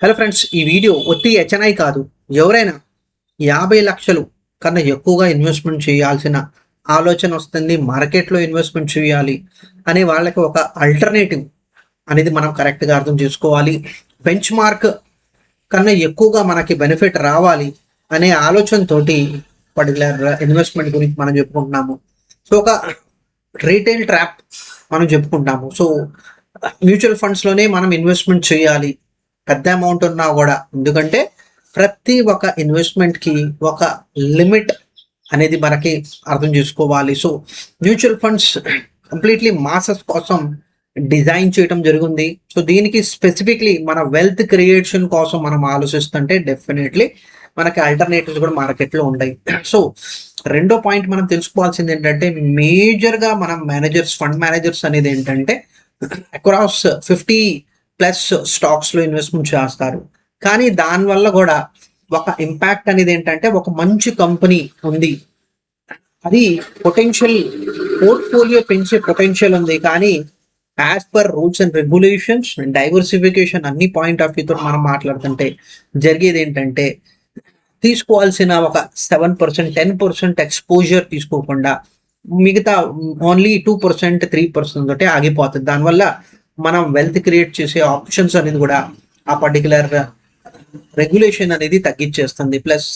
Hello friends, ఈ video ఒట్టి HNI కాదు. ఎవరైనా 50 లక్షలు కన్నా ఎక్కువగా ఇన్వెస్ట్మెంట్ చేయాల్సిన ఆలోచన వస్తుంది, మార్కెట్లో ఇన్వెస్ట్మెంట్ చేయాలి అనే వాళ్ళకి ఒక ఆల్టర్నేటివ్ అనేది మనం కరెక్ట్గా అర్థం చేసుకోవాలి. బెంచ్ మార్క్ కన్నా ఎక్కువగా మనకి బెనిఫిట్ రావాలి అనే ఆలోచనతోటి పర్టికులర్ ఇన్వెస్ట్మెంట్ గురించి మనం చెప్పుకుంటున్నాము. సో ఒక రీటైల్ ట్రాప్ మనం చెప్పుకుంటాము. సో మ్యూచువల్ ఫండ్స్లోనే మనం ఇన్వెస్ట్మెంట్ చేయాలి, పెద్ద అమౌంట్ ఉన్నా కూడా. ఎందుకంటే ప్రతి ఒక్క ఇన్వెస్ట్మెంట్కి ఒక లిమిట్ అనేది మనకి అర్థం చేసుకోవాలి. So mutual funds completely masses కోసం డిజైన్ చేయడం జరిగింది. సో దీనికి స్పెసిఫిక్లీ మన వెల్త్ క్రియేషన్ కోసం మనం ఆలోచిస్తుంటే డెఫినెట్లీ మనకి ఆల్టర్నేటివ్స్ కూడా మార్కెట్లో ఉన్నాయి. సో రెండో పాయింట్ మనం తెలుసుకోవాల్సింది ఏంటంటే, మేజర్గా మనం మేనేజర్స్, ఫండ్ మేనేజర్స్ అనేది ఏంటంటే అక్రాస్ 50+ స్టాక్స్లో ఇన్వెస్ట్మెంట్ చేస్తారు. కానీ దానివల్ల కూడా ఒక ఇంపాక్ట్ అనేది ఏంటంటే, ఒక మంచి కంపెనీ ఉంది, అది పొటెన్షియల్ పోర్ట్ఫోలియో పెంచే పొటెన్షియల్ ఉంది, కానీ as per rules and regulations diversification అన్ని పాయింట్ ఆఫ్ వ్యూతో మనం మాట్లాడుతుంటే జరిగేది ఏంటంటే, తీసుకోవాల్సిన ఒక 7%, 10% ఎక్స్పోజర్ తీసుకోకుండా మిగతా ఓన్లీ 2%, 3% తోటే ఆగిపోతుంది. దానివల్ల మనం వెల్త్ క్రియేట్ చేసే ఆప్షన్స్ అనేది కూడా ఆ పర్టికులర్ రెగ్యులేషన్ అనేది తగ్గించేస్తుంది. ప్లస్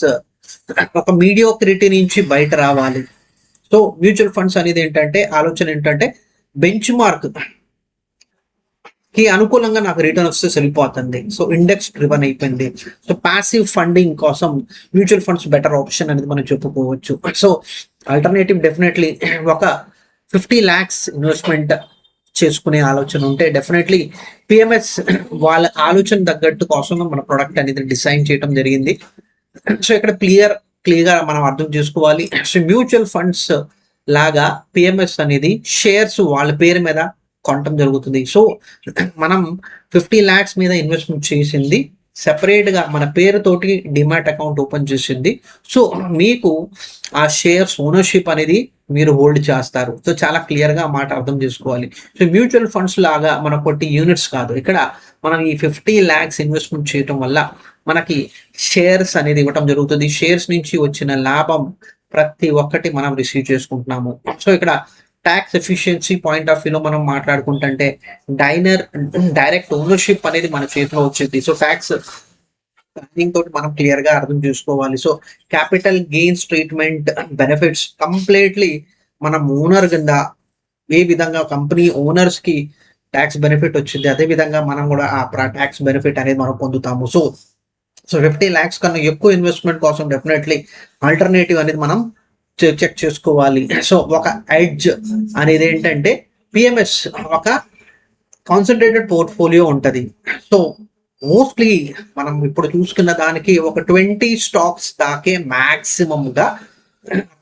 ఒక మీడియోక్రిటీ నుంచి బయట రావాలి. సో మ్యూచువల్ ఫండ్స్ అనేది ఏంటంటే, ఆలోచన ఏంటంటే బెంచ్ మార్క్ కి అనుకూలంగా నాకు రిటర్న్ వస్తే సరిపోతుంది. సో ఇండెక్స్ డ్రివన్ అయిపోయింది. సో ప్యాసివ్ ఫండింగ్ కోసం మ్యూచువల్ ఫండ్స్ బెటర్ ఆప్షన్ అనేది మనం చెప్పుకోవచ్చు. సో ఆల్టర్నేటివ్ డెఫినెట్లీ ఒక 50 lakhs ఇన్వెస్ట్మెంట్ చేసుకునే ఆలోచన ఉంటే డెఫినెట్లీ పిఎంఎస్ వాళ్ళ ఆలోచన తగ్గట్టు కోసం మన ప్రొడక్ట్ అనేది డిజైన్ చేయడం జరిగింది. సో ఇక్కడ క్లియర్గా మనం అర్థం చేసుకోవాలి. సో మ్యూచువల్ ఫండ్స్ లాగా పిఎంఎస్ అనేది షేర్స్ వాళ్ళ పేరు మీద కొనటం జరుగుతుంది. సో మనం 50 lakhs మీద ఇన్వెస్ట్మెంట్ చేసింది, సెపరేట్గా మన పేరుతోటి డిమాట్ అకౌంట్ ఓపెన్ చేసింది. సో మీకు ఆ షేర్స్ ఓనర్షిప్ అనేది మీరు హోల్డ్ చేస్తారు. సో చాలా క్లియర్గా ఆ మాట అర్థం చేసుకోవాలి. సో మ్యూచువల్ ఫండ్స్ లాగా మన కొట్టి యూనిట్స్ కాదు, ఇక్కడ మనం ఈ 50 lakhs ఇన్వెస్ట్మెంట్ చేయటం వల్ల మనకి షేర్స్ అనేది ఇవ్వటం జరుగుతుంది. షేర్స్ నుంచి వచ్చిన లాభం ప్రతి ఒక్కటి మనం రిసీవ్ చేసుకుంటున్నాము. సో ఇక్కడ ట్యాక్స్ ఎఫిషియన్సీ పాయింట్ ఆఫ్ వ్యూలో మనం మాట్లాడుకుంటుంటే డైరెక్ట్ ఓనర్షిప్ అనేది మన చేతిలో వచ్చింది. సో ట్యాక్స్ ప్లానింగ్ తోటి మనం క్లియర్ గా అర్థం చేసుకోవాలి. So capital gains treatment benefits completely మనం ఓనర్ కింద ఏ విధంగా కంపెనీ ఓనర్స్ కి ట్యాక్స్ బెనిఫిట్ వచ్చింది, అదే విధంగా మనం కూడా ఆ ట్యాక్స్ బెనిఫిట్ అనేది మనం పొందుతాము. సో 50 lakhs కన్నా ఎక్కువ ఇన్వెస్ట్మెంట్ కోసం డెఫినెట్లీ ఆల్టర్నేటివ్ అనేది మనం చెక్ చేసుకోవాలి. సో ఒక ఎడ్జ్ అనేది ఏంటంటే, పిఎంఎస్ ఒక కాన్సన్ట్రేటెడ్ పోర్ట్ఫోలియో ఉంటుంది. సో మోస్ట్లీ మనం ఇప్పుడు చూసుకున్న దానికి ఒక 20 స్టాక్స్ దాకే గా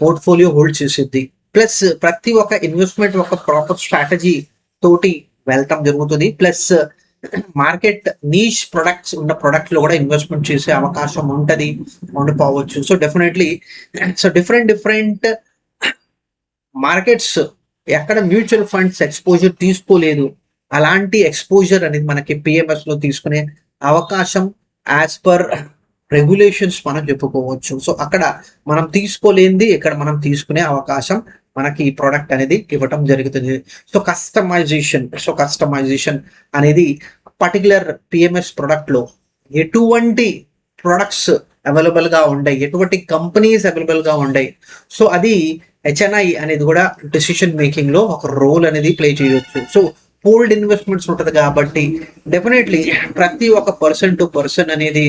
పోర్ట్ఫోలియో హోల్డ్ చేసిద్ది. ప్లస్ ప్రతి ఒక్క ఇన్వెస్ట్మెంట్ ఒక ప్రాపర్ స్ట్రాటజీ తోటి వెళ్తాం జరుగుతుంది. ప్లస్ మార్కెట్ నీష్ ప్రొడక్ట్స్ ఉన్న ప్రొడక్ట్ లో కూడా ఇన్వెస్ట్మెంట్ చేసే అవకాశం ఉంటది, ఉండిపోవచ్చు. సో డెఫినెట్లీ డిఫరెంట్ మార్కెట్స్ ఎక్కడ మ్యూచువల్ ఫండ్స్ ఎక్స్పోజర్ తీసుకోలేదు, అలాంటి ఎక్స్పోజర్ అనేది మనకి పిఎంఎస్ లో తీసుకునే అవకాశం యాజ్ పర్ రెగ్యులేషన్స్ మనం చెప్పుకోవచ్చు. సో అక్కడ మనం తీసుకోలేనిది ఇక్కడ మనం తీసుకునే అవకాశం మనకి ఈ ప్రోడక్ట్ అనేది ఇవ్వటం జరుగుతుంది. సో కస్టమైజేషన్ అనేది పర్టికులర్ పిఎంఎస్ ప్రొడక్ట్ లో ఎటువంటి ప్రొడక్ట్స్ అవైలబుల్ గా ఉంటాయి, ఎటువంటి కంపెనీస్ అవైలబుల్ గా ఉంటాయి. సో అది హెచ్ఎన్ఐ అనేది కూడా డెసిషన్ మేకింగ్ లో ఒక రోల్ అనేది ప్లే చేయవచ్చు. సో పూల్డ్ ఇన్వెస్ట్మెంట్స్ ఉంటుంది కాబట్టి డెఫినెట్లీ ప్రతి ఒక్క పర్సన్ టు పర్సన్ అనేది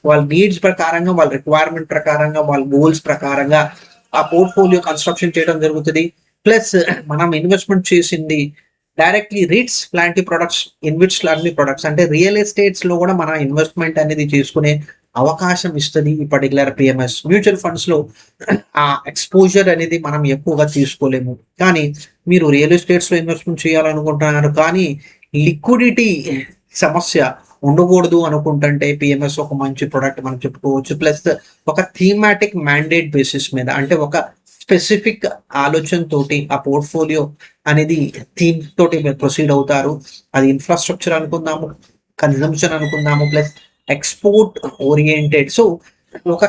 వాళ్ళ నీడ్స్ ప్రకారంగా, వాళ్ళ రిక్వైర్మెంట్ ప్రకారంగా, వాళ్ళ గోల్స్ ప్రకారంగా ఆ పోర్ట్ఫోలియో కన్స్ట్రక్షన్ చేయడం జరుగుతుంది. ప్లస్ మనం ఇన్వెస్ట్మెంట్ చేసింది డైరెక్ట్లీ రీట్స్ లాంటి ప్రొడక్ట్స్, ఇన్విట్స్ లాంటి ప్రొడక్ట్స్ అంటే రియల్ ఎస్టేట్స్ లో కూడా మన ఇన్వెస్ట్మెంట్ అనేది చేసుకునే అవకాశం ఇస్తుంది ఈ పర్టికులర్ పిఎంఎస్. మ్యూచువల్ ఫండ్స్ లో ఆ ఎక్స్పోజర్ అనేది మనం ఎక్కువగా తీసుకోలేము. కానీ మీరు రియల్ ఎస్టేట్స్ లో ఇన్వెస్ట్మెంట్ చేయాలనుకుంటున్నారు, కానీ లిక్విడిటీ సమస్య ఉండకూడదు అనుకుంటుంటే పిఎంఎస్ ఒక మంచి ప్రొడక్ట్ మనం చెప్పుకోవచ్చు. ప్లస్ ఒక థీమాటిక్ మ్యాండేట్ బేసిస్ మీద, అంటే ఒక స్పెసిఫిక్ ఆలోచన తోటి ఆ పోర్ట్ఫోలియో అనేది థీమ్ తోటి మీరు ప్రొసీడ్ అవుతారు. అది ఇన్ఫ్రాస్ట్రక్చర్ అనుకుందాము, కన్జంప్షన్ అనుకుందాము, ప్లస్ ఎక్స్పోర్ట్ ఓరియంటెడ్. సో ఒక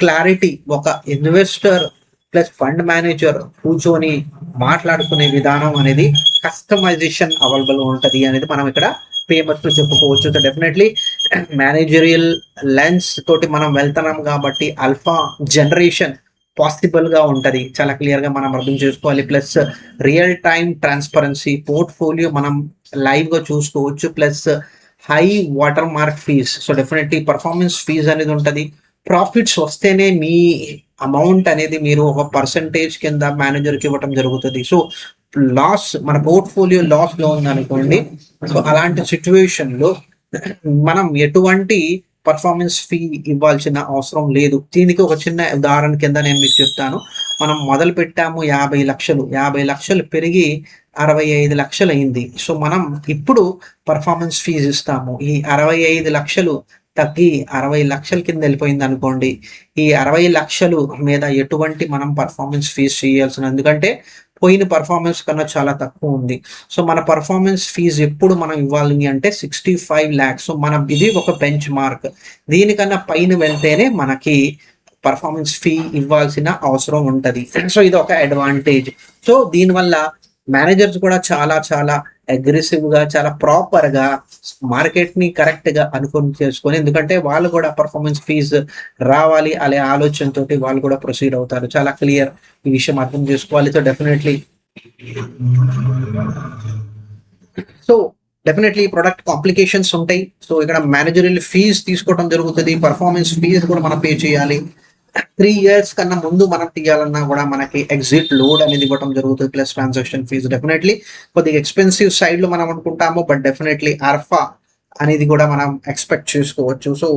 క్లారిటీ, ఒక ఇన్వెస్టర్ ప్లస్ ఫండ్ మేనేజర్ కూర్చొని మాట్లాడుకునే విధానం అనేది కస్టమైజేషన్ అవైలబుల్ ఉంటుంది అనేది మనం ఇక్కడ ఫేమస్ చెప్పుకోవచ్చు. సో డెఫినెట్లీ మేనేజరియల్ లెన్స్ తోటి మనం వెళ్తున్నాం కాబట్టి ఆల్ఫా జనరేషన్ పాసిబుల్ గా ఉంటది. చాలా క్లియర్ గా మనం అర్థం చేసుకోవాలి. Plus real time transparency, portfolio మనం లైవ్ గా చూసుకోవచ్చు. Plus high water mark fees. So definitely performance fees అనేది ఉంటుంది. ప్రాఫిట్స్ వస్తేనే మీ అమౌంట్ అనేది మీరు ఒక పర్సంటేజ్ కింద మేనేజర్కి ఇవ్వటం జరుగుతుంది. సో లాస్, మన పోర్ట్ఫోలియో లాస్ లో ఉందనుకోండి, సో అలాంటి సిచ్యువేషన్ లో మనం ఎటువంటి పర్ఫార్మెన్స్ ఫీ ఇవ్వాల్సిన అవసరం లేదు. దీనికి ఒక చిన్న ఉదాహరణ కింద నేను మీకు చెప్తాను. మనం మొదలు పెట్టాము 50 లక్షలు, 50 లక్షలు పెరిగి 65 లక్షలు అయింది. సో మనం ఇప్పుడు పర్ఫార్మెన్స్ ఫీజు ఇస్తాము. ఈ 65 లక్షలు తగ్గి 60 లక్షల కింద వెళ్ళిపోయింది అనుకోండి, ఈ 60 లక్షలు మీద ఎటువంటి మనం పర్ఫార్మెన్స్ ఫీజు చేయాల్సిన, ఎందుకంటే పోయిన పర్ఫార్మెన్స్ కన్నా చాలా తక్కువ ఉంది. సో మన పర్ఫార్మెన్స్ ఫీజు ఎప్పుడు మనం ఇవ్వాలి అంటే 65 lakhs. సో మన ఇది ఒక బెంచ్ మార్క్. దీనికన్నా పైన వెళ్తేనే మనకి పర్ఫార్మెన్స్ ఫీ ఇవ్వాల్సిన అవసరం ఉంటుంది. సో ఇది ఒక అడ్వాంటేజ్. సో దీనివల్ల మేనేజర్స్ కూడా చాలా చాలా అగ్రెసివ్ గా, చాలా ప్రాపర్ గా మార్కెట్ ని కరెక్ట్ గా అనుకుని చేసుకొని, ఎందుకంటే వాళ్ళు కూడా పర్ఫార్మెన్స్ ఫీజ్ రావాలి అనే ఆలోచనతో వాళ్ళు కూడా ప్రొసీడ్ అవుతారు. చాలా క్లియర్, ఈ విషయం అర్థం చేసుకోవాలి. సో డెఫినెట్లీ ప్రొడక్ట్ కాంప్లికేషన్స్ ఉంటాయి. సో ఇక్కడ మేనేజరియల్ ఫీజ్ తీసుకోవడం జరుగుతుంది. పర్ఫార్మెన్స్ ఫీజ్ కూడా మనం పే చేయాలి. 3 years కన్నా ముందు మనం తీయాలన్నా కూడా మనకి ఎగ్జిట్ లోడ్ అనేది ఇవ్వడం జరుగుతుంది. ప్లస్ ట్రాన్సాక్షన్ ఫీజు డెఫినెట్లీ కొద్దిగా ఎక్స్పెన్సివ్ సైడ్ లో మనం అనుకుంటాము, బట్ డెఫినెట్లీ ఆల్ఫా అనేది కూడా మనం ఎక్స్పెక్ట్ చేసుకోవచ్చు. సో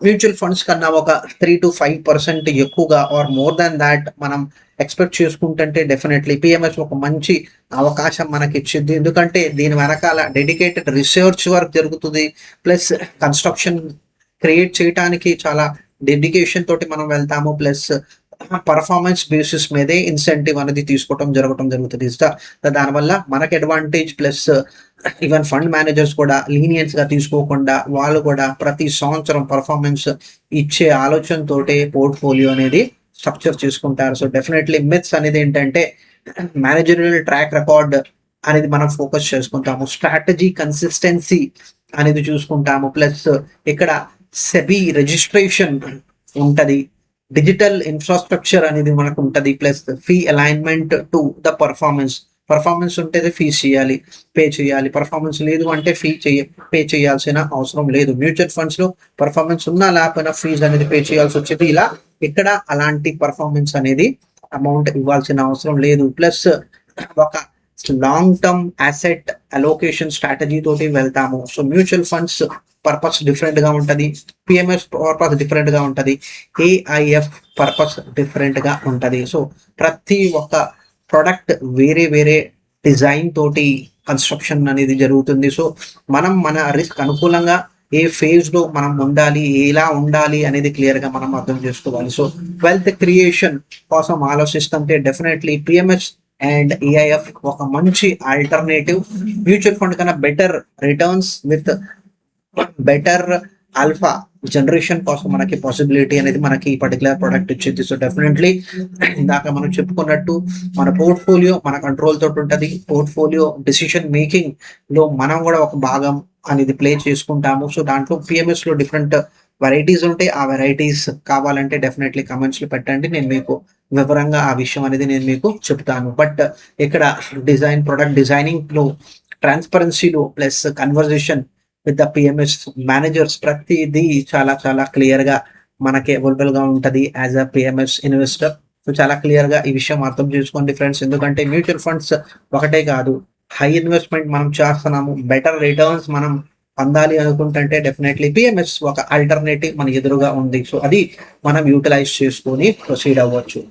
మ్యూచువల్ ఫండ్స్ కన్నా ఒక 3 to 5% ఎక్కువగా ఆర్ మోర్ దాన్ దాట్ మనం ఎక్స్పెక్ట్ చేసుకుంటుంటే డెఫినెట్లీ పిఎంఎస్ ఒక మంచి అవకాశం మనకి ఇచ్చింది. ఎందుకంటే దీని వెనకాల డెడికేటెడ్ రీసెర్చ్ వర్క్ జరుగుతుంది. ప్లస్ కన్స్ట్రక్షన్ క్రియేట్ చేయడానికి చాలా డెడికేషన్ తోటి మనం వెళ్తాము. ప్లస్ పర్ఫార్మెన్స్ బేసిస్ మీదే ఇన్సెంటివ్ అనేది తీసుకోవడం జరుగుతుంది. దానివల్ల మనకి advantage. Plus even fund managers కూడా లీనియన్స్ గా తీసుకోకుండా వాళ్ళు కూడా ప్రతి సంవత్సరం పర్ఫార్మెన్స్ ఇచ్చే ఆలోచనతోటే పోర్ట్ఫోలియో అనేది స్ట్రక్చర్ చేసుకుంటారు. సో డెఫినెట్లీ మిత్స్ అనేది ఏంటంటే మేనేజరియల్ ట్రాక్ రికార్డ్ అనేది మనం ఫోకస్ చేసుకుంటాము. స్ట్రాటజీ కన్సిస్టెన్సీ అనేది చూసుకుంటాము. ప్లస్ ఇక్కడ సెబీ రిజిస్ట్రేషన్ ఉంటది. డిజిటల్ ఇన్ఫ్రాస్ట్రక్చర్ అనేది మనకు ఉంటది. Plus fee alignment to the performance ఉంటే ఫీ పే చేయాలి. పర్ఫార్మెన్స్ లేదు అంటే పే చేయాల్సిన అవసరం లేదు. మ్యూచువల్ ఫండ్స్ లో పర్ఫార్మెన్స్ ఉన్నా లేకపోయినా ఫీజు అనేది పే చేయాల్సి వచ్చేది. ఇలా ఇక్కడ అలాంటి పర్ఫార్మెన్స్ అనేది అమౌంట్ ఇవ్వాల్సిన అవసరం లేదు. ప్లస్ ఒక long term asset allocation strategy తోటి వెళ్తాము. So mutual funds purpose different గా ఉంటది, పిఎంఎస్ పర్పస్ డిఫరెంట్ గా ఉంటది, ఏఐఎఫ్ పర్పస్ డిఫరెంట్ గా ఉంటది. సో ప్రతి ఒక్క ప్రొడక్ట్ వేరే వేరే డిజైన్ తోటి కన్స్ట్రక్షన్ అనేది జరుగుతుంది. సో మనం మన రిస్క్ అనుకూలంగా ఏ ఫేజ్ లో మనం ఉండాలి, ఎలా ఉండాలి అనేది క్లియర్ గా మనం అర్థం చేసుకోవాలి. సో వెల్త్ క్రియేషన్ కోసం ఆలోచిస్తుంటే డెఫినెట్లీ పిఎంఎస్ అండ్ ఏఐఎఫ్ ఒక మంచి ఆల్టర్నేటివ్. మ్యూచువల్ ఫండ్ కన్నా better returns with better alpha generation కోసం మనకి పాసిబిలిటీ అనేది మనకి ఈ పర్టికులర్ ప్రొడక్ట్ ఇచ్చింది. సో డెఫినెట్లీ ఇందాక మనం చెప్పుకున్నట్టు మన పోర్ట్ఫోలియో మన కంట్రోల్ తోటి ఉంటుంది. పోర్ట్ఫోలియో డిసిషన్ మేకింగ్ లో మనం కూడా ఒక భాగం అనేది ప్లే చేసుకుంటాము. సో దాంట్లో పిఎంఎస్ లో డిఫరెంట్ వెరైటీస్ ఉంటాయి. ఆ వెరైటీస్ కావాలంటే డెఫినెట్లీ కమెంట్స్ లో పెట్టండి, నేను మీకు వివరంగా ఆ విషయం అనేది నేను మీకు చెప్తాను. బట్ ఇక్కడ ప్రొడక్ట్ డిజైనింగ్ లో, ట్రాన్స్పరెన్సీలో, plus conversation with the PMS managers ప్రతిదీ చాలా చాలా క్లియర్ గా మనకి అవైలబుల్ గా ఉంటది as a PMS investor. So చాలా క్లియర్ గా ఈ విషయం అర్థం చేసుకోండి ఫ్రెండ్స్. ఎందుకంటే మ్యూచువల్ ఫండ్స్ ఒకటే కాదు, హై ఇన్వెస్ట్మెంట్ మనం చేస్తున్నాము, బెటర్ రిటర్న్స్ మనం పొందాలి అనుకుంటుంటే డెఫినెట్లీ పిఎంఎస్ ఒక ఆల్టర్నేటివ్ మన ఎదురుగా ఉంది. సో అది మనం యూటిలైజ్ చేసుకొని ప్రొసీడ్ అవ్వచ్చు.